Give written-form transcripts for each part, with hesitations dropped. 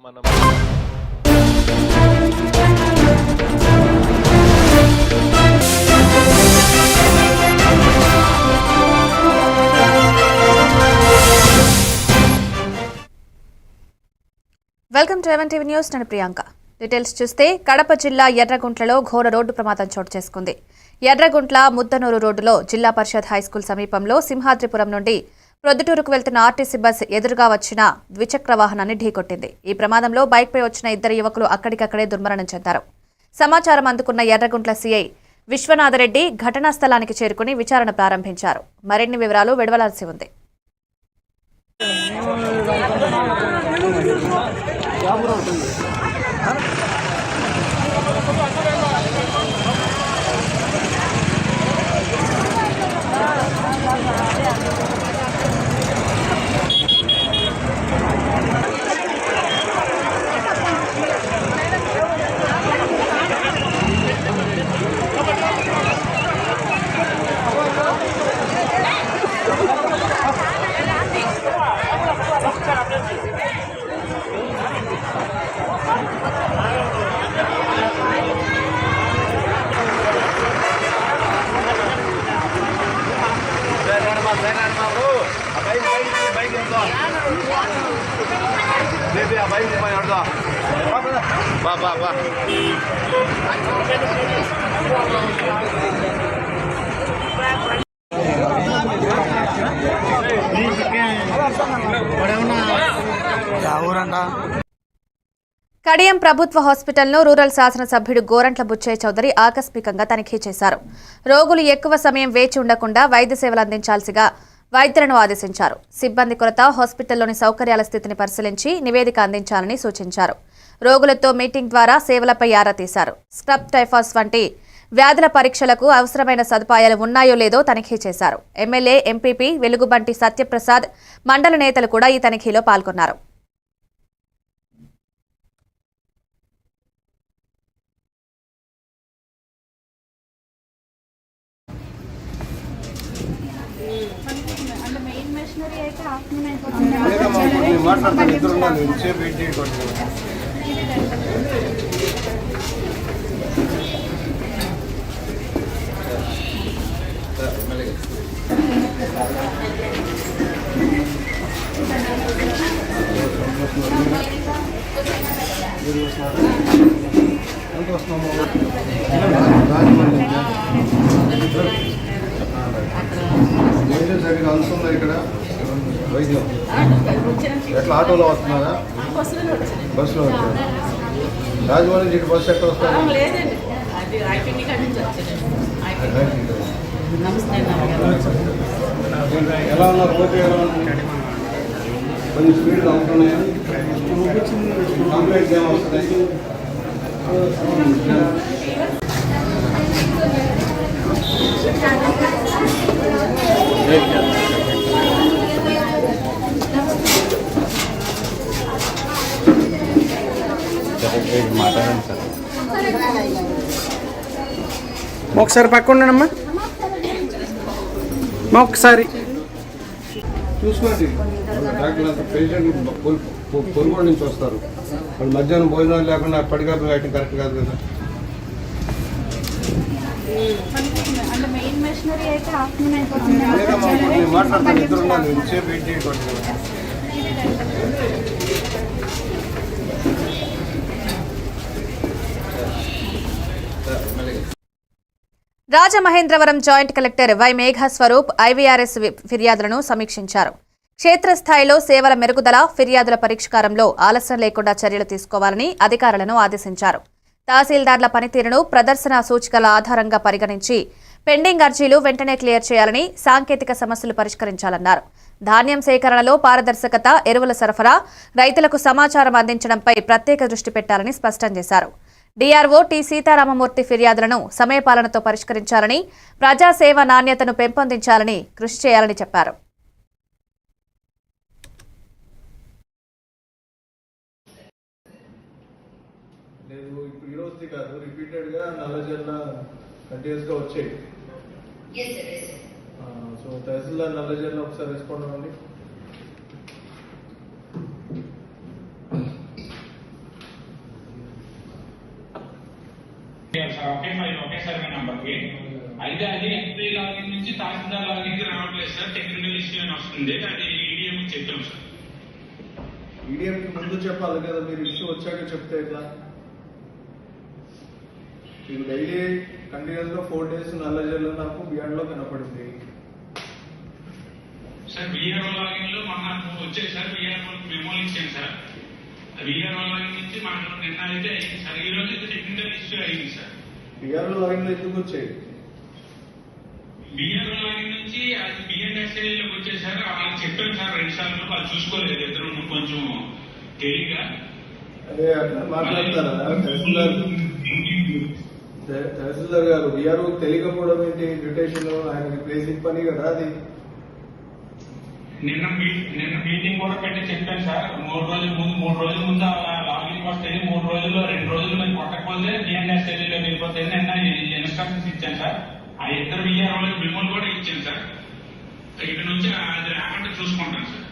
మనం welcome to even TV news. నేను Priyanka. Details చూస్తే కడప జిల్లా ఎర్రగుంట్లలో ఘోర రోడ్డు ప్రమాదం చోటు చేసుకుంది. ఎర్రగుంట్ల ముద్దనూరు రోడ్డులో జిల్లా పరిషత్ హైస్కూల్ సమీపంలో సింహాద్రిపురం నుండి ప్రొద్దుటూరుకు వెళ్తున్న ఆర్టీసీ బస్ ఎదురుగా వచ్చిన ద్విచక్ర వాహనాన్ని ఢీకొట్టింది. ఈ ప్రమాదంలో బైక్పై వచ్చిన ఇద్దరు యువకులు అక్కడికక్కడే దుర్మరణం చెందారు. సమాచారం అందుకున్న ఎర్రగుంట్ల సీఐ విశ్వనాథరెడ్డి ఘటనా స్థలానికి చేరుకుని విచారణ ప్రారంభించారు. మరిన్ని వివరాలు వెలువడాల్సి ఉంది. కడియం ప్రభుత్వ హాస్పిటల్ను రూరల్ శాసనసభ్యుడు గోరంట్ల బుచ్చయ్య చౌదరి ఆకస్మికంగా తనిఖీ చేశారు. రోగులు ఎక్కువ సమయం వేచి ఉండకుండా వైద్య సేవలు అందించాల్సిగా వైద్యులను ఆదేశించారు. సిబ్బంది కొరత, హాస్పిటల్లోని సౌకర్యాల స్థితిని పరిశీలించి నివేదిక అందించాలని సూచించారు. రోగులతో మీటింగ్ ద్వారా సేవలపై ఆరా తీశారు. స్క్రబ్ టైఫాస్ వంటి వ్యాధుల పరీక్షలకు అవసరమైన సదుపాయాలు ఉన్నాయో లేదో తనిఖీ చేశారు. ఎమ్మెల్యే, ఎంపీపీ వెలుగుబంటి సత్యప్రసాద్, మండల నేతలు కూడా ఈ తనిఖీలో పాల్గొన్నారు. అనుకుందా ఇక్కడ వైద్యం ఎట్లా ఆటోలో వస్తున్నారా? బస్సులో వచ్చారు. రాజమండ్రి నుంచి బస్సు ఎక్కడ వస్తారు? ఎలా ఉన్నారు? పోతే ఎలా ఉన్నారు? కొంచెం స్పీడ్గా ఉంటున్నాయా? కంప్లైంట్స్ ఏమో వస్తున్నాయి? ఒకసారి పక్క ఉండనమ్మా, ఒకసారి చూసుకోండి. డాక్టర్ పేషెంట్ పొరుగుడు నుంచి వస్తారు. వాళ్ళు మధ్యాహ్నం భోజనాలు లేకుండా పడిగాపులు వేయటం కరెక్ట్ కాదు కదా. మాట్లాడతాను, ఇద్దరు ఉన్నారు, సేపు వెయిట్ చేయకూడదు. Rajamahendravaram joint collector Y Megha Swaroop IVRS ఫిర్యాదులను సమీక్షించారు. క్షేత్రస్థాయిలో సేవల మెరుగుదల, ఫిర్యాదుల పరిష్కారంలో ఆలస్యం లేకుండా చర్యలు తీసుకోవాలని అధికారులను ఆదేశించారు. తహసీల్దార్ల పనితీరును ప్రదర్శన సూచికల ఆధారంగా పరిగణించి పెండింగ్ అర్జీలు వెంటనే క్లియర్ చేయాలని, సాంకేతిక సమస్యలు పరిష్కరించాలన్నారు. ధాన్యం సేకరణలో పారదర్శకత, ఎరువుల సరఫరా, రైతులకు సమాచారం అందించడంపై ప్రత్యేక దృష్టి పెట్టాలని స్పష్టం చేశారు. డీఆర్ఓ టి సీతారామమూర్తి ఫిర్యాదులను సమయపాలనతో పరిష్కరించాలని, ప్రజాసేవ నాణ్యతను పెంపొందించాలని కృషి చేయాలని చెప్పారు. సో తహసీల్దార్ నల్లజర్ల ఒకసారి రెస్పాండ్ అవ్వండి. సార్ ఒకే ఫైల్ ఒకే సర్వే నంబర్కి. అయితే అది ఎస్బీఐ లాగిన్ నుంచి తహసీల్దార్ లాగిన్కి రావట్లేదు సార్, టెక్నికల్ ఇష్యూ అని వస్తుంది. అది ఈడీఎం చెప్పాం సార్. ఈడీఎంకి ముందు చెప్పాలి కదా, మీరు ఇష్యూ వచ్చాక చెప్తే ఎట్లా? మీకు డైలీ కంటిన్యూస్ గా 4 days నల్లజల్లో నాకు బియాండ్ లో కనపడింది సార్. విఆర్ఓ లాగిన్ లో మొన్న వచ్చాయి సార్, విఆర్ఓ మెమోలు ఇచ్చాను సార్. విఆర్ఓ లాగిన్ నుంచి మనకు నిన్న అయితే అయింది సార్, ఈ రోజు టెక్నికల్ ఇష్యూ అయింది సార్. బిఆర్ఓ లాగిన్ లో ఎందుకు వచ్చాయి? బిఆర్ఓ లాగిన్ నుంచి అది బిఎన్ఎస్ఏలోకి వచ్చాయి సార్. వాళ్ళకి చెప్పాను సార్ 2 సార్లు, వాళ్ళు చూసుకోలేదు ఇద్దరు కొంచెం తెలియగా. అదే అట్లా మాట్లాడతారా తహసీల్దార్ గారు? బిఆర్ఓ తెలియకపోవడం ఏంటి? ఇన్విటేషన్ ఆయన ప్లేసింగ్ పని కదా అది. నిన్న మీటింగ్ కూడా పెట్టి చెప్పాను సార్. 3 రోజుల ముందు అలా లాగిన్ వస్తాయి, 3 రోజుల్లో 2 రోజులు మీరు కొట్టకపోతే బిఎన్ఎస్ఏలో వెళ్ళిపోతే నిన్న ఇన్స్ట్రక్షన్స్ ఇచ్చాను సార్. ఆ ఇద్దరు విఆర్ఓలకు మెమోలు కూడా ఇచ్చాను సార్. ఇక్కడ నుంచి అది రాకుండా చూసుకుంటాను sir.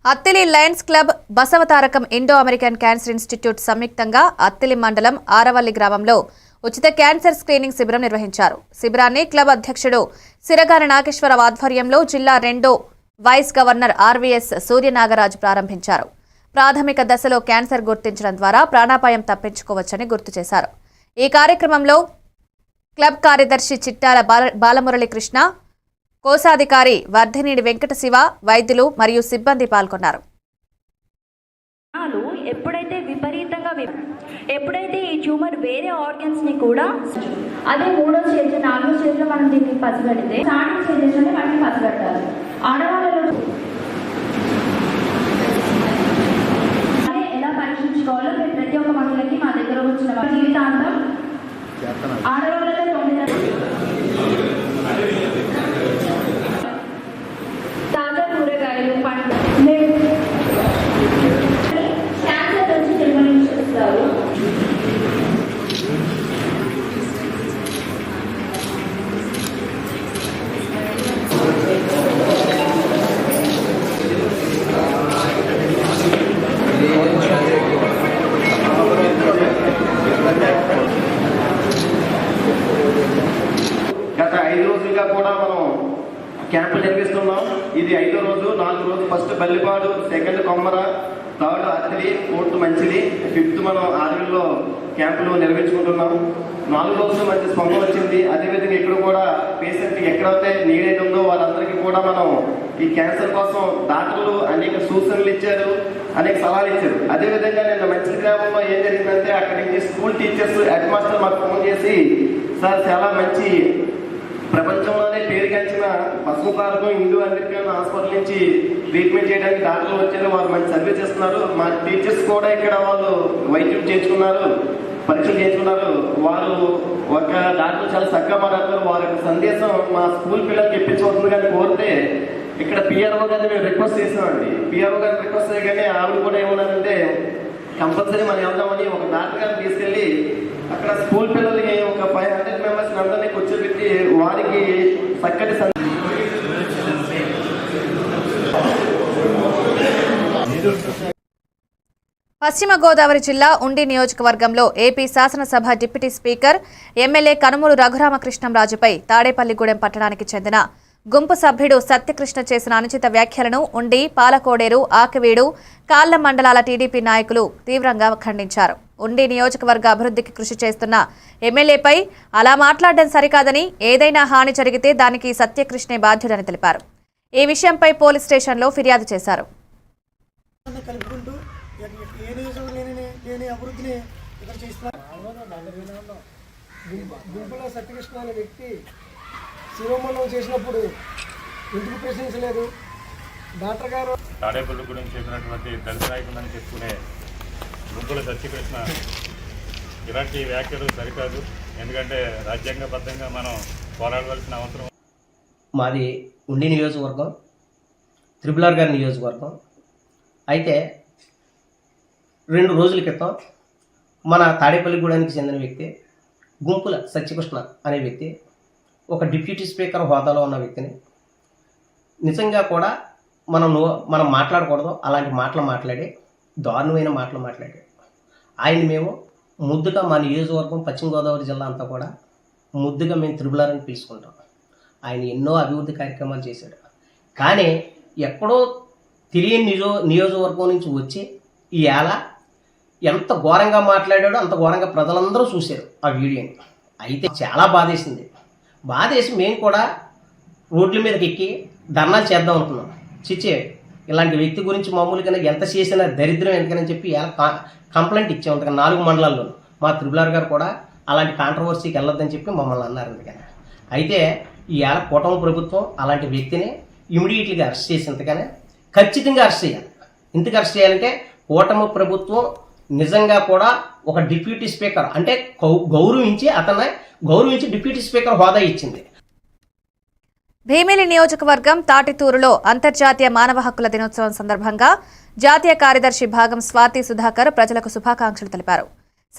Attili Lions club, Basavatarakam Indo American cancer institute సంయుక్తంగా అత్తిలి మండలం ఆరవల్లి గ్రామంలో ఉచిత క్యాన్సర్ స్క్రీనింగ్ శిబిరం నిర్వహించారు. శిబిరాన్ని క్లబ్ అధ్యక్షుడు సిరగాని నాగేశ్వరరావు ఆధ్వర్యంలో జిల్లా 2 వైస్ గవర్నర్ ఆర్వీఎస్ సూర్యనాగరాజు ప్రారంభించారు. ప్రాథమిక దశలో క్యాన్సర్ గుర్తించడం ద్వారా ప్రాణాపాయం తప్పించుకోవచ్చని గుర్తు చేశారు. ఈ కార్యక్రమంలో క్లబ్ కార్యదర్శి చిట్టాల బాలమురళీకృష్ణ, కోశాధికారి వర్ధినేని వెంకట శివ, వైద్యులు మరియు సిబ్బంది పాల్గొన్నారు. ఎప్పుడైతే విపరీతంగా ఎప్పుడైతే ఈ ట్యూమర్ వేరే ఆర్గన్స్ ని కూడా అదే 3వ స్టేజ్ 4వ స్టేజ్ లో మనం దీన్ని పసిగడితే స్టార్టింగ్ స్టేజెస్ లోనే మనకి పసిగట్టాలి. ఆడవాళ్ళలో ఎలా పరీక్షించుకోవాలో మీరు ప్రతి ఒక్క మహిళకి మా దగ్గర వచ్చిన జీవితాంతం ఆడవాళ్ళలో 9 తాజా కూరగాయలు పండ్లు క్యాన్సర్ నుంచి నిర్మూలించేస్తారు. గత 5 రోజులుగా కూడా మనం క్యాంపులు నిర్వహిస్తున్నాం. ఇది 5వ రోజు. 4వ రోజు first Ballipadu, 2nd Kommara, 3rd Attili, 4th Manchili, 5th మనం ఆర్వీలో క్యాంపులు నిర్వహించుకుంటున్నాం. 4 రోజులు మంచి స్పందన వచ్చింది. అదేవిధంగా ఇక్కడ కూడా పేషెంట్ ఎక్కడైతే నీడేట్ ఉందో వాళ్ళందరికీ కూడా మనం ఈ క్యాన్సర్ కోసం డాక్టర్లు అనేక సూచనలు ఇచ్చారు, అనేక సలహాలు ఇచ్చారు. అదేవిధంగా నిన్న మంచిలి గ్రామంలో ఏం జరిగిందంటే అక్కడి నుంచి స్కూల్ టీచర్స్, హెడ్ మాస్టర్ మాకు ఫోన్ చేసి, సార్ చాలా మంచి ప్రపంచంలోనే పేరుగాంచిన బసవతారకం ఇండో అమెరికన్ హాస్పిటల్ నుంచి ట్రీట్మెంట్ చేయడానికి డాక్టర్లు వచ్చారు, వాళ్ళు మంచి సర్వీస్ చేస్తున్నారు. మా టీచర్స్ కూడా ఇక్కడ వాళ్ళు వైద్యం చేయించుకున్నారు, పరీక్షలు చేయించుకున్నారు. వాళ్ళు ఒక డాక్టర్ చాలా చక్కగా మాట్లాడుతున్నారు. వారి యొక్క సందేశం మా స్కూల్ పిల్లలకి ఇప్పించవస్తుంది కానీ కోరితే ఇక్కడ పిఆర్ఓ గారిని మేము రిక్వెస్ట్ చేసామండి. పిఆర్ఓ గారిని రిక్వెస్ట్ చేయగానే ఆవిడ కూడా ఏమన్నారంటే కంపల్సరీ మనం వెళ్దామని ఒక డాక్టర్ గారిని తీసుకెళ్ళి అక్కడ స్కూల్ పిల్లలకి ఒక 500 మెంబర్స్ అందరినీ కూర్చోబెట్టి వారికి చక్కటి పశ్చిమ గోదావరి జిల్లా ఉండి నియోజకవర్గంలో ఏపీ శాసనసభ డిప్యూటీ స్పీకర్ ఎమ్మెల్యే కనుమూరు రఘురామకృష్ణంరాజుపై తాడేపల్లిగూడెం పట్టణానికి చెందిన గుంపు సభ్యుడు సత్యకృష్ణ చేసిన అనుచిత వ్యాఖ్యలను ఉండి, పాలకోడేరు, ఆకివీడు, కాళ్ల మండలాల టీడీపీ నాయకులు తీవ్రంగా ఖండించారు. ఉండి నియోజకవర్గ అభివృద్ధికి కృషి చేస్తున్న ఎమ్మెల్యేపై అలా మాట్లాడడం సరికాదని, ఏదైనా హాని జరిగితే దానికి సత్యకృష్ణే బాధ్యుడని తెలిపారు. ఈ విషయంపై పోలీస్ స్టేషన్లో ఫిర్యాదు చేశారు. శిరోమణం చేసినప్పుడు ఎందుకు ప్రశ్నించలేదు డాక్టర్ గారు? తాడేపల్లి గురించి చెప్పినటువంటి దళిత నాయకులని చెప్పుకునే గుంపుల సత్యకృష్ణ ఇలాంటి వ్యాఖ్యలు సరికాదు. ఎందుకంటే రాజ్యాంగబద్ధంగా మనం పోరాడవలసిన అవసరం. మాది ఉండి నియోజకవర్గం, త్రిపులార్ గారి నియోజకవర్గం. అయితే 2 రోజుల క్రితం మన తాడేపల్లిగూడానికి చెందిన వ్యక్తి గుంపుల సత్యకృష్ణ అనే వ్యక్తి, ఒక డిప్యూటీ స్పీకర్ హోదాలో ఉన్న వ్యక్తిని నిజంగా కూడా మనం మాట్లాడకూడదు అలాంటి మాటలు మాట్లాడి, దారుణమైన మాటలు మాట్లాడి ఆయన్ని మేము ముద్దుగా మా నియోజకవర్గం పశ్చిమ గోదావరి జిల్లా అంతా కూడా ముద్దుగా మేము త్రిబుల్ ఆర్ అని పిలుచుకుంటాం. ఆయన ఎన్నో అభివృద్ధి కార్యక్రమాలు చేశాడు. కానీ ఎక్కడో తెలియని నియోజకవర్గం నుంచి వచ్చి ఈవేళ ఎంత ఘోరంగా మాట్లాడాడో అంత ఘోరంగా ప్రజలందరూ చూశారు ఆ వీడియోని. అయితే చాలా బాధేసి మేము కూడా రోడ్ల మీదకి ఎక్కి ధర్నాలు చేద్దాం అనుకున్నాం. చిచ్చే ఇలాంటి వ్యక్తి గురించి మామూలుగా ఎంత చేసినా దరిద్రం ఎందుకని చెప్పి ఇలా కంప్లైంట్ ఇచ్చాం. అందుకని 4 మండలాల్లో మా త్రిబుల్ ఆర్ గారు కూడా అలాంటి కాంట్రవర్సీకి వెళ్ళొద్దని చెప్పి మమ్మల్ని అన్నారు. అందుకని అయితే ఈవేళ కూటమి ప్రభుత్వం అలాంటి వ్యక్తిని ఇమీడియట్గా అరెస్ట్ చేసేంతగానే ఖచ్చితంగా అరెస్ట్ చేయాలి. ఎందుకు అరెస్ట్ చేయాలంటే కూటమి ప్రభుత్వం నిజంగా కూడా ఒక డిప్యూటీ స్పీకర్ అంటే గౌరవించి డిప్యూటీ స్పీకర్ హోదా ఇచ్చింది. భీమిలి నియోజకవర్గం తాటితూరులో అంతర్జాతీయ మానవ హక్కుల దినోత్సవం సందర్భంగా జాతీయ కార్యదర్శి భాగం స్వాతి సుధాకర్ ప్రజలకు శుభాకాంక్షలు తెలిపారు.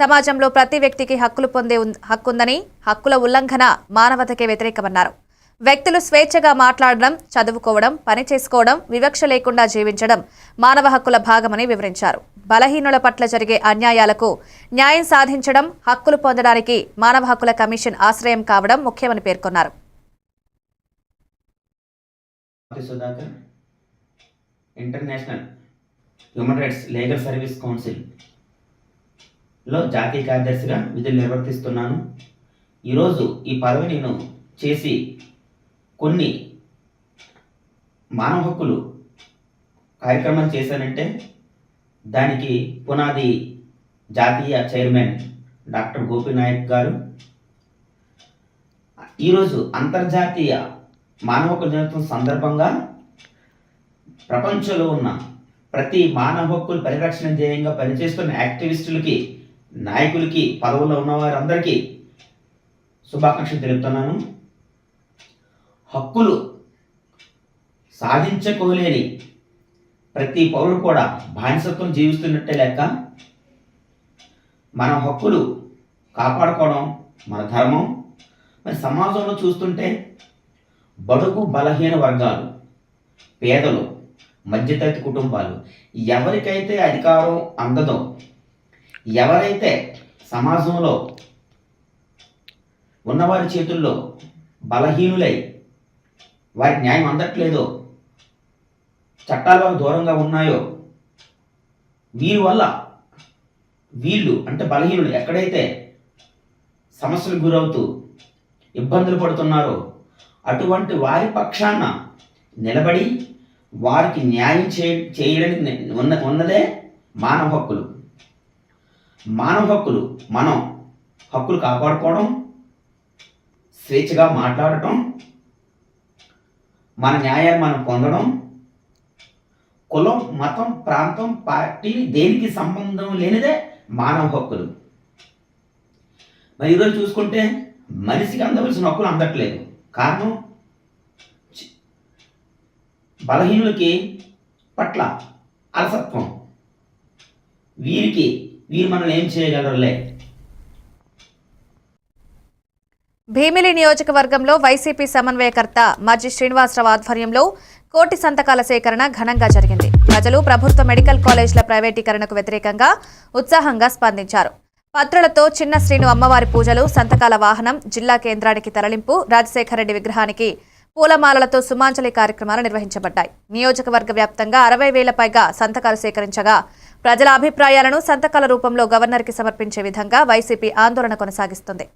సమాజంలో ప్రతి వ్యక్తికి హక్కులు పొందే హక్కుందని, హక్కుల ఉల్లంఘన మానవతకే వ్యతిరేకమన్నారు. వ్యక్తులు స్వేచ్ఛగా మాట్లాడడం, చదువుకోవడం, పని చేసుకోవడం, వివక్ష లేకుండా జీవించడం మానవ హక్కుల భాగమని వివరించారు. బలహీనుల పట్ల జరిగే అన్యాయాలకు న్యాయం సాధించడం, హక్కులు పొందడానికి మానవ హక్కుల కమిషన్ ఆశ్రయం కావడం ముఖ్యమని పేర్కొన్నారు. Sudhakar international human rights legal service కౌన్సిల్లో జాతీయ కార్యదర్శిగా విధులు నిర్వర్తిస్తున్నాను. ఈరోజు ఈ పదవి నేను చేసి కొన్ని మానవ హక్కులు కార్యక్రమాలు చేశానంటే దానికి పునాది జాతీయ చైర్మన్ డాక్టర్ గోపీనాయక్ గారు. ఈరోజు అంతర్జాతీయ మానవ హక్కుల దినోత్సవం సందర్భంగా ప్రపంచంలో ఉన్న ప్రతి మానవ హక్కుల పరిరక్షణ ధ్యేయంగా పనిచేస్తున్న యాక్టివిస్టులకి, నాయకులకి, పదవుల్లో ఉన్న వారందరికీ శుభాకాంక్షలు తెలుపుతున్నాను. హక్కులు సాధించుకోలేని ప్రతి పౌరుడు కూడా బానిసత్వం జీవిస్తున్నట్టే లెక్క. మన హక్కులు కాపాడుకోవడం మన ధర్మం. మరి సమాజంలో చూస్తుంటే బడుగు బలహీన వర్గాలు, పేదలు, మధ్యతరగతి కుటుంబాలు ఎవరికైతే అధికారం అందదో, ఎవరైతే సమాజంలో ఉన్నవారి చేతుల్లో బలహీనులై వారికి న్యాయం అందట్లేదో, చట్టాల వల్ల దూరంగా ఉన్నాయో, వీళ్ళు అంటే బలహీనులు ఎక్కడైతే సమస్యలకు గురవుతూ ఇబ్బందులు పడుతున్నారో అటువంటి వారి పక్షాన నిలబడి వారికి న్యాయం చేయడానికి ఉన్నదే మానవ హక్కులు. మానవ హక్కులు మనం హక్కులు కాపాడుకోవడం, స్వేచ్ఛగా మాట్లాడటం, మన న్యాయాన్ని మనం పొందడం, కులం, మతం, ప్రాంతం, పార్టీ దేనికి సంబంధం లేనిదే మానవ హక్కులు. మరి ఈరోజు చూసుకుంటే మనిషికి అందవలసిన హక్కులు అందట్లేదు. కారణం బలహీనులకి పట్ల అలసత్వం. వీరు మనల్ని ఏం చేయగలరులే. భీమిలి నియోజకవర్గంలో వైసీపీ సమన్వయకర్త మజ్జి శ్రీనివాసరావు ఆధ్వర్యంలో 1 కోటి సంతకాల సేకరణ ఘనంగా జరిగింది. ప్రజలు ప్రభుత్వ మెడికల్ కాలేజీల ప్రైవేటీకరణకు వ్యతిరేకంగా ఉత్సాహంగా స్పందించారు. పత్రులతో చిన్న శ్రీను అమ్మవారి పూజలు, సంతకాల వాహనం, జిల్లా కేంద్రానికి తరలింపు, రాజశేఖర రెడ్డి విగ్రహానికి పూలమాలలతో సుమాంజలి కార్యక్రమాలు నిర్వహించబడ్డాయి. నియోజకవర్గ వ్యాప్తంగా 60,000 పైగా సంతకాలు సేకరించగా ప్రజల అభిప్రాయాలను సంతకాల రూపంలో గవర్నర్కి సమర్పించే విధంగా వైసీపీ ఆందోళన కొనసాగిస్తుంది.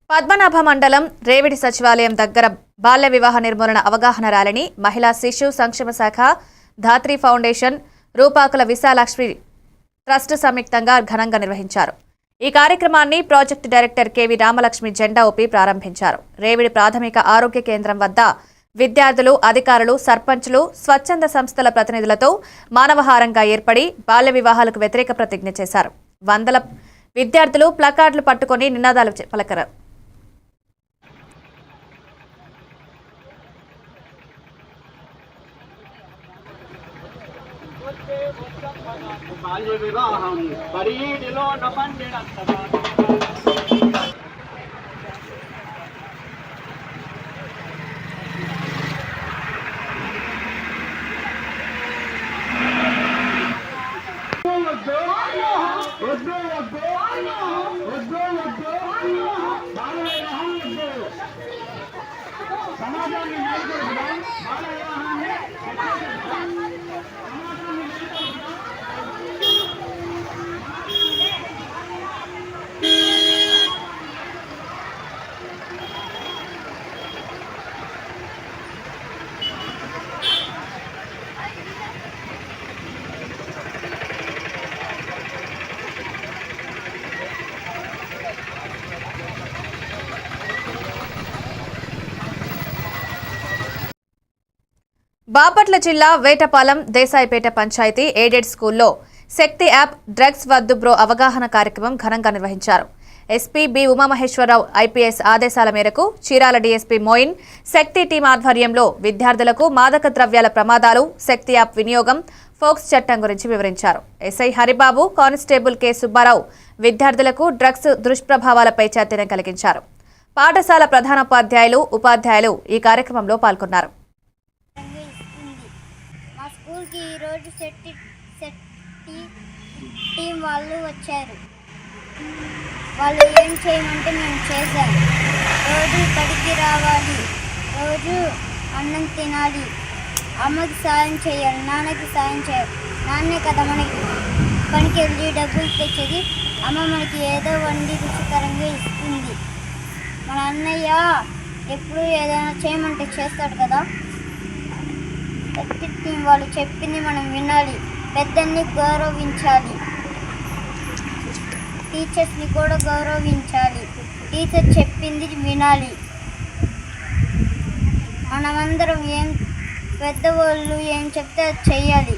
పద్మనాభ మండలం రేవిడి సచివాలయం దగ్గర బాల్య వివాహ నిర్మూలన అవగాహన ర్యాలీని మహిళా శిశు సంక్షేమ శాఖ, ధాత్రి ఫౌండేషన్, రూపాకుల విశాలాక్షి ట్రస్ట్ సంయుక్తంగా ఘనంగా నిర్వహించారు. ఈ కార్యక్రమాన్ని ప్రాజెక్టు డైరెక్టర్ కెవి రామలక్ష్మి జెండా ఊపి ప్రారంభించారు. రేవిడి ప్రాథమిక ఆరోగ్య కేంద్రం వద్ద విద్యార్థులు, అధికారులు, సర్పంచులు, స్వచ్ఛంద సంస్థల ప్రతినిధులతో మానవహారంగా ఏర్పడి బాల్య వివాహాలకు వ్యతిరేక ప్రతిజ్ఞ చేశారు. వందల విద్యార్థులు ప్లకార్డులు పట్టుకొని నినాదాలు పలకరు. బాల్య వివాహం పరిడిలో నపండినంతగా సమాజాన్ని బాపట్ల జిల్లా వేటపాలెం దేశాయిపేట పంచాయతీ ఎయిడెడ్ స్కూల్లో శక్తి యాప్ డ్రగ్స్ వద్దు బ్రో అవగాహన కార్యక్రమం ఘనంగా నిర్వహించారు. ఎస్పీ బి ఉమామహేశ్వరరావు ఐపీఎస్ ఆదేశాల మేరకు చీరాల డీఎస్పీ మోయిన్, శక్తి టీం ఆధ్వర్యంలో విద్యార్థులకు మాదక ద్రవ్యాల ప్రమాదాలు, శక్తి యాప్ వినియోగం, ఫోక్స్ చట్టం గురించి వివరించారు. SI Haribabu, constable K Subbarao విద్యార్థులకు డ్రగ్స్ దుష్ప్రభావాలపై చైతన్యం కలిగించారు. పాఠశాల ప్రధానోపాధ్యాయులు, ఉపాధ్యాయులు ఈ కార్యక్రమంలో పాల్గొన్నారు. స్కూల్కి ఈరోజు టీం వాళ్ళు వచ్చారు. వాళ్ళు ఏం చేయమంటే మేము చేశాం. రోజు బడికి రావాలి, రోజు అన్నం తినాలి, అమ్మకి సాయం చేయాలి, నాన్నకి సాయం చేయాలి. నాన్నే కదా మనకి పనికి వెళ్ళి డబ్బులు తెచ్చేది. అమ్మ మనకి ఏదో వండి రుచికరంగా ఇస్తుంది. మన అన్నయ్య ఎప్పుడు ఏదైనా చేయమంటే చేస్తాడు కదా. టీం వాళ్ళు చెప్పింది మనం వినాలి, పెద్దల్ని గౌరవించాలి, టీచర్స్ని కూడా గౌరవించాలి, టీచర్ చెప్పింది వినాలి. మనమందరం పెద్దవాళ్ళు ఏం చెప్తే అది చెయ్యాలి.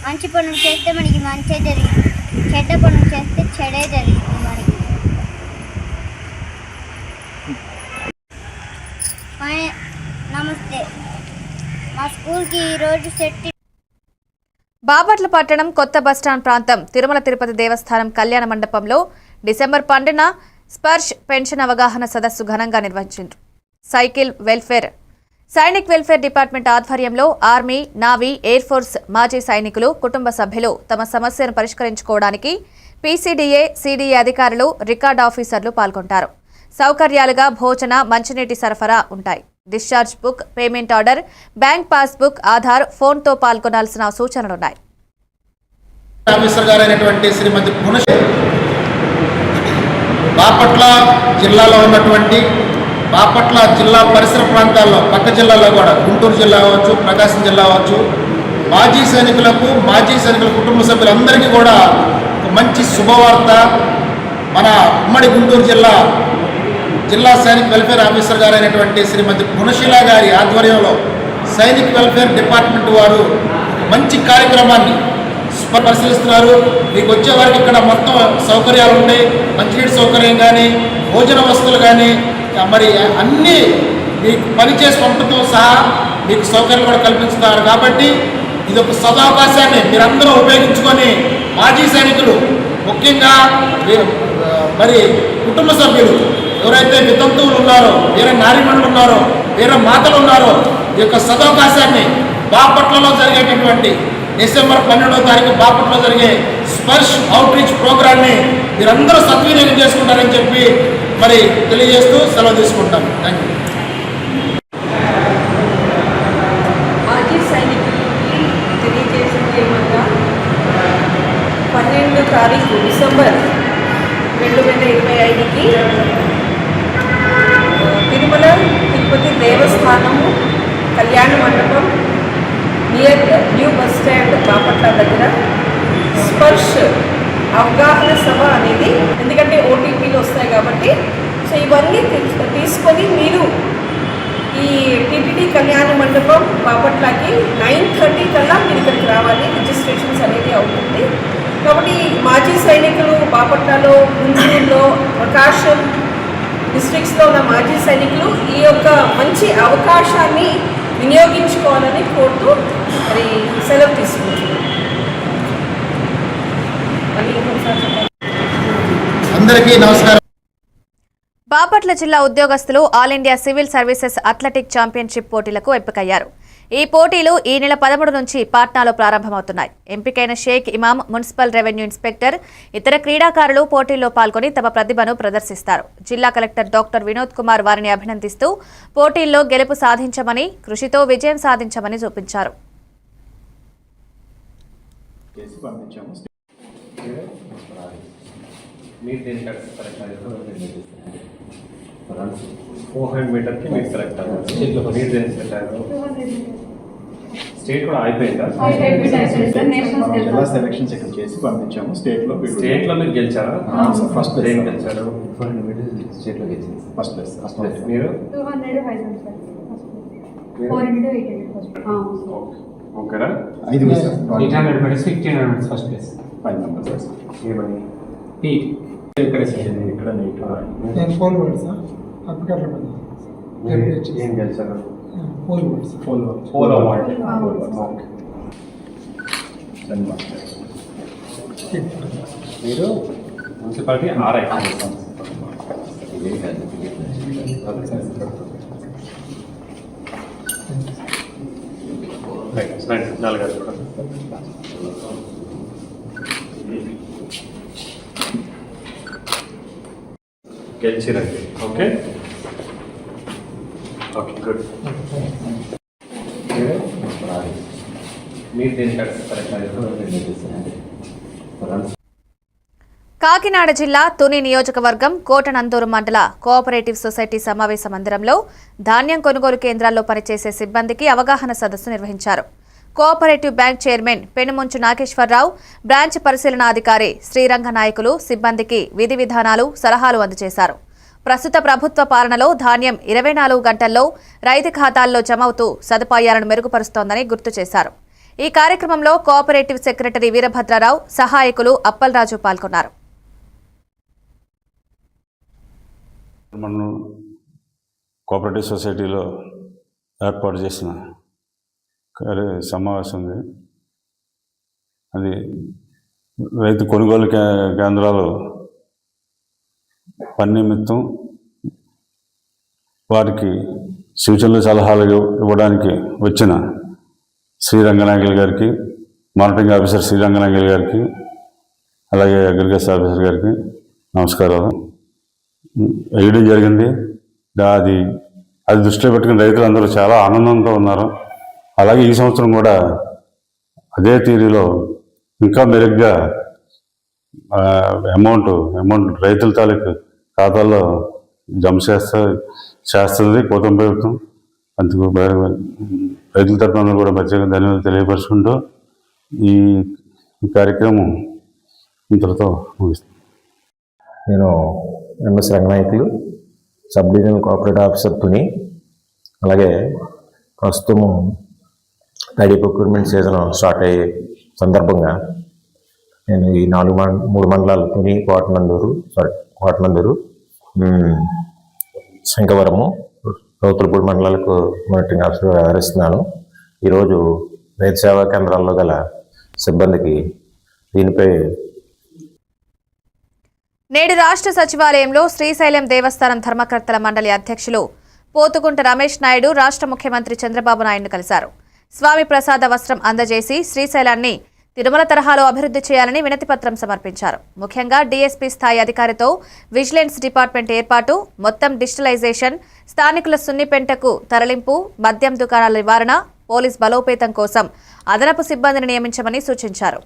మంచి పనులు చేస్తే మనకి మంచి జరిగింది, చెడ్డ పనులు చేస్తే చెడే జరిగింది మనకి. నమస్తే. మా స్కూల్కి ఈరోజు బాపట్ల పట్టణం కొత్త బస్టాండ్ ప్రాంతం తిరుమల తిరుపతి దేవస్థానం కళ్యాణ మండపంలో డిసెంబర్ 12న స్పర్శ్ పెన్షన్ అవగాహన సదస్సు ఘనంగా నిర్వహించారు. సైనిక్ వెల్ఫేర్ డిపార్ట్మెంట్ ఆధ్వర్యంలో ఆర్మీ, నావీ, ఎయిర్ ఫోర్స్ మాజీ సైనికులు, కుటుంబ సభ్యులు తమ సమస్యను పరిష్కరించుకోవడానికి పీసీడీఏ, సీడీఏ అధికారులు, రికార్డ్ ఆఫీసర్లు పాల్గొంటారు. సౌకర్యాలుగా భోజన, మంచినీటి సరఫరా ఉంటాయి. Discharge book, payment order, bank passbook, Aadhaar, ఫోన్తో పాల్గొనాల్సిన సూచనలున్నాయి. బాపట్ల జిల్లాలో ఉన్నటువంటి బాపట్ల జిల్లా పరిసర ప్రాంతాల్లో పక్క జిల్లాలో కూడా గుంటూరు జిల్లా అవ్వచ్చు, ప్రకాశం జిల్లా అవ్వచ్చు, మాజీ సైనికుల కుటుంబ సభ్యులందరికీ కూడా ఒక మంచి శుభవార్త. మన ఉమ్మడి గుంటూరు జిల్లా సైనిక్ వెల్ఫేర్ ఆఫీసర్ గారు అయినటువంటి శ్రీమతి గుణశీల గారి ఆధ్వర్యంలో సైనిక్ వెల్ఫేర్ డిపార్ట్మెంట్ వారు మంచి కార్యక్రమాన్ని పరిశీలిస్తున్నారు. మీకు వచ్చే వారికి ఇక్కడ మొత్తం సౌకర్యాలు ఉంటాయి. మంచినీటి సౌకర్యం కానీ, భోజన వస్తువులు కానీ, మరి అన్నీ మీకు పనిచేసి పంపడంతో సహా మీకు సౌకర్యాలు కూడా కల్పిస్తున్నారు. కాబట్టి ఇది ఒక సదవకాశాన్ని మీరందరూ ఉపయోగించుకొని మాజీ సైనికులు, ముఖ్యంగా మరి కుటుంబ సభ్యులు ఎవరైతే వితంతువులు ఉన్నారో, వీర నారీమణులు ఉన్నారో, వీర మాతలు ఉన్నారో, ఈ యొక్క సదవకాశాన్ని బాపట్లలో జరిగేటటువంటి డిసెంబర్ 12వ తారీఖు బాపట్లలో జరిగే స్పర్శ్ అవుట్ రీచ్ ప్రోగ్రామ్ని మీరందరూ సద్వినియోగం చేసుకుంటారని చెప్పి మరి తెలియజేస్తూ సెలవు తీసుకుంటాం. Thank you. మాజీ సైనికులకి తెలియజేసింది ఏమన్నా 12వ తారీఖు డిసెంబర్ 2025కి తిరుమల తిరుపతి దేవస్థానము కళ్యాణ మండపం near new bus stand Bapatla దగ్గర స్పర్శ్ అవగాహన సభ అనేది, ఎందుకంటే ఓటీపీలు వస్తాయి కాబట్టి, సో ఇవన్నీ తీసుకొని మీరు ఈ టీటీడీ కళ్యాణ మండపం బాపట్లకి 9:30 కల్లా మీరు ఇక్కడికి రావాలి. రిజిస్ట్రేషన్స్ అనేది అవుతుంది. కాబట్టి మాజీ సైనికులు బాపట్లలో, గుంటూరులో, ప్రకాశం డిస్ట్రిక్ట్స్లో ఉన్న మాజీ సైనికులు ఈ యొక్క మంచి అవకాశాన్ని వినియోగించుకోవాలని కోరుతూ మరి సెలవు తీసుకుంటున్నాను. అందరికీ నమస్కారం. బాపట్ల జిల్లా ఉద్యోగస్తులు all India civil services athletic championship పోటీలకు ఎంపికయ్యారు. ఈ పోటీలు ఈ నెల 13 నుంచి పాట్నాలో ప్రారంభమవుతున్నాయి. ఎంపికైన షేక్ ఇమాం, మున్సిపల్ రెవెన్యూ ఇన్స్పెక్టర్, ఇతర క్రీడాకారులు పోటీల్లో పాల్గొని తమ ప్రతిభను ప్రదర్శిస్తారు. జిల్లా కలెక్టర్ డాక్టర్ వినోద్ కుమార్ వారిని అభినందిస్తూ పోటీల్లో గెలుపు సాధించమని, కృషితో విజయం సాధించమని చూపించారు. స్టేట్ కూడా అయిపోయిందా? జిల్లా సెలక్షన్స్ ఇక్కడ చేసి పంపించాము. స్టేట్ లో మీరు గెలిచారా? ఫస్ట్ ఏం గెలిచారు? స్టేట్ లో గెలిచింది ఫస్ట్ ప్లేస్. మీరు ఓకేనా? 5 800 meters, 1500 meters first place. 5 members. ఏమని ఇక్కడ నేను 4 వర్డ్స్ అప్పటికట్లా ఏం గెలిచారు? 4 వర్డ్స్. 4 అవార్డ్. మీరు మున్సిపాలిటీ ఆర్ఐ నాలుగు కూడా గెలిచిరండి. Okay okay good. మీరు దేనికి కాకినాడ జిల్లా తుని నియోజకవర్గం కోటనందూరు మండల కోఆపరేటివ్ సొసైటీ సమావేశ మందిరంలో ధాన్యం కొనుగోలు కేంద్రాల్లో పనిచేసే సిబ్బందికి అవగాహన సదస్సు నిర్వహించారు. Cooperative bank chairman Penumanchu Nageswararao, branch పరిశీలనాధికారి శ్రీరంగ నాయకులు సిబ్బందికి విధి విధానాలు, సలహాలు అందజేశారు. ప్రస్తుత ప్రభుత్వ పాలనలో ధాన్యం 24 గంటల్లో రైతు ఖాతాల్లో జమవుతూ సదుపాయాలను మెరుగుపరుస్తోందని గుర్తు చేశారు. ఈ కార్యక్రమంలో కోఆపరేటివ్ సెక్రటరీ వీరభద్రరావు, సహాయకులు అప్పలరాజు పాల్గొన్నారు. మనం కోఆపరేటివ్ సొసైటీలో ఏర్పాటు చేసిన సమావేశం ఉంది. అది రైతు కొనుగోలు కేంద్రాలు పని నిమిత్తం వారికి సూచనలు, సలహాలు ఇవ్వడానికి వచ్చిన శ్రీరంగనాయకులు గారికి, మార్కెటింగ్ ఆఫీసర్ శ్రీరంగనాయకులు గారికి, అలాగే అగ్రికల్చర్ ఆఫీసర్ గారికి నమస్కారాలు వేయడం జరిగింది. అది దృష్టిలో పెట్టుకుని రైతులందరూ చాలా ఆనందంతో ఉన్నారు. అలాగే ఈ సంవత్సరం కూడా అదే తీరులో ఇంకా మెరుగ్గా అమౌంట్ రైతుల తాలూకు ఖాతాల్లో జమ చేస్తుంది కూటమి ప్రభుత్వం. అందుకు రైతుల తరఫున కూడా ప్రత్యేకంగా ధన్యవాదాలు తెలియపరుచుకుంటూ ఈ కార్యక్రమం ఇంతటితో ముగిస్తుంది. నేను MS Ranganayakulu, sub divisional cooperative officer Tuni. అలాగే ప్రస్తుతం ప్యాడీ ప్రొక్యూర్మెంట్ సీజన్ స్టార్ట్ అయ్యే సందర్భంగా నేను ఈ 3 మండలాలు తుని, కోటనందూరు, శంకవరము, రౌతులపూడి మండలాలకు మానిటరింగ్ ఆఫీసర్గా వ్యవహరిస్తున్నాను. ఈరోజు రైతు సేవా కేంద్రాల్లో గల సిబ్బందికి దీనిపై నేడు రాష్ట్ర సచివాలయంలో శ్రీశైలం దేవస్థానం ధర్మకర్తల మండలి అధ్యక్షులు పోతుగుంట రమేష్ నాయుడు రాష్ట్ర ముఖ్యమంత్రి చంద్రబాబు నాయుడును కలిశారు. స్వామి ప్రసాద వస్త్రం అందజేసి శ్రీశైలాన్ని తిరుమల తరహాలో అభివృద్ధి చేయాలని వినతిపత్రం సమర్పించారు. ముఖ్యంగా డీఎస్పీ స్థాయి అధికారితో విజిలెన్స్ డిపార్ట్మెంట్ ఏర్పాటు, మొత్తం డిజిటలైజేషన్, స్థానికుల సున్నిపెంటకు తరలింపు, మద్యం దుకాణాల నివారణ, పోలీస్ బలోపేతం కోసం అదనపు సిబ్బందిని నియమించమని సూచించారు.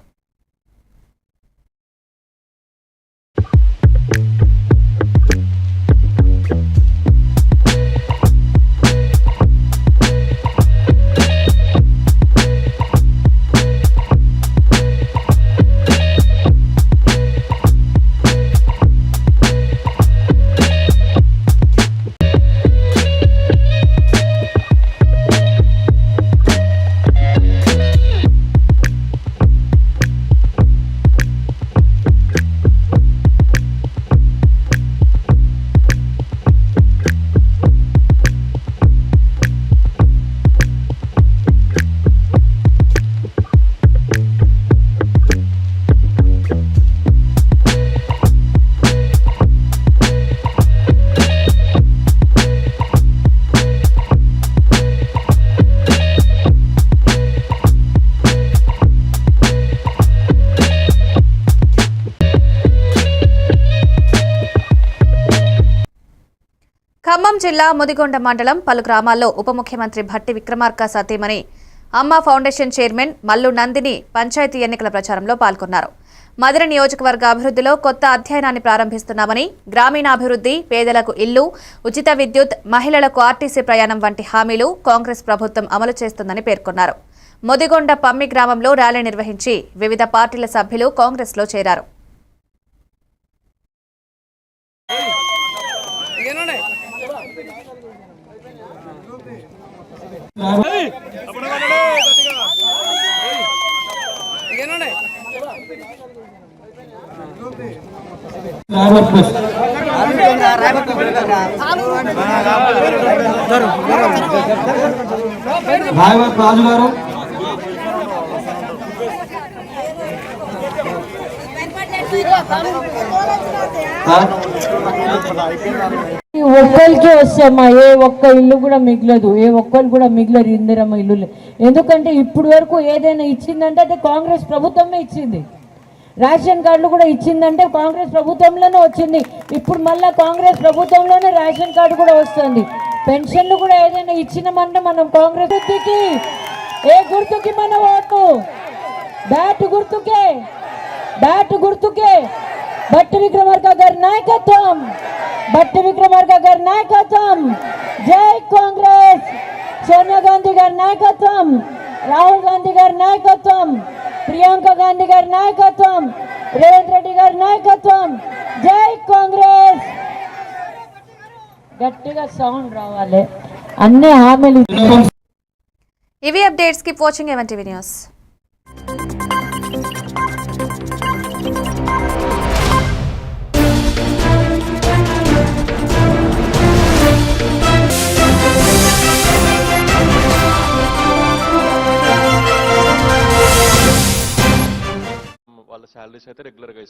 ఖమ్మం జిల్లా ముదిగొండ మండలం పలు గ్రామాల్లో ఉప ముఖ్యమంత్రి భట్టి విక్రమార్క సతీమణి అమ్మ ఫౌండేషన్ చైర్మన్ మల్లు నందిని పంచాయతీ ఎన్నికల ప్రచారంలో పాల్గొన్నారు. మదిర నియోజకవర్గ అభివృద్ధిలో కొత్త అధ్యాయాన్ని ప్రారంభిస్తున్నామని, గ్రామీణాభివృద్ధి, పేదలకు ఇల్లు, ఉచిత విద్యుత్, మహిళలకు ఆర్టీసీ ప్రయాణం వంటి హామీలు కాంగ్రెస్ ప్రభుత్వం అమలు చేస్తుందని పేర్కొన్నారు. ముదిగొండ పమ్మి గ్రామంలో ర్యాలీ నిర్వహించి వివిధ పార్టీల సభ్యులు కాంగ్రెస్లో చేరారు. రాజు గారు ఒక్కరికి వస్తామా, ఏ ఒక్క ఇల్లు కూడా మిగలదు, ఏ ఒక్కరు కూడా మిగలరు ఇందిరమ్మ ఇల్లు. ఎందుకంటే ఇప్పుడు వరకు ఏదైనా ఇచ్చిందంటే అది కాంగ్రెస్ ప్రభుత్వమే ఇచ్చింది. రేషన్ కార్డులు కూడా ఇచ్చిందంటే కాంగ్రెస్ ప్రభుత్వంలోనే వచ్చింది. ఇప్పుడు మళ్ళీ కాంగ్రెస్ ప్రభుత్వంలోనే రేషన్ కార్డు కూడా వస్తుంది. పెన్షన్లు కూడా ఏదైనా ఇచ్చినామంటే మనం కాంగ్రెస్ గుర్తుకి, ఏ గుర్తుకి మన ఓటు? బ్యాట్ గుర్తుకే, బ్యాట్ గుర్తుకే. భట్టి విక్రమార్క గారి నాయకత్వం, భట్టి విక్రమార్క గారి నాయకత్వం. జై కాంగ్రెస్. సోనియా గాంధీ గారి నాయకత్వం, రాహుల్ గాంధీ గారి నాయకత్వం, ప్రియాంక గాంధీ గారి నాయకత్వం, రేవంత్ రెడ్డి గారి నాయకత్వం. జై కాంగ్రెస్. గట్టిగా సౌండ్ రావాలి. అన్ని హామీలు. ఇవి updates. Keep watching even TV news. వాళ్ళ శాలరీస్ అయితే రెగ్యులర్గా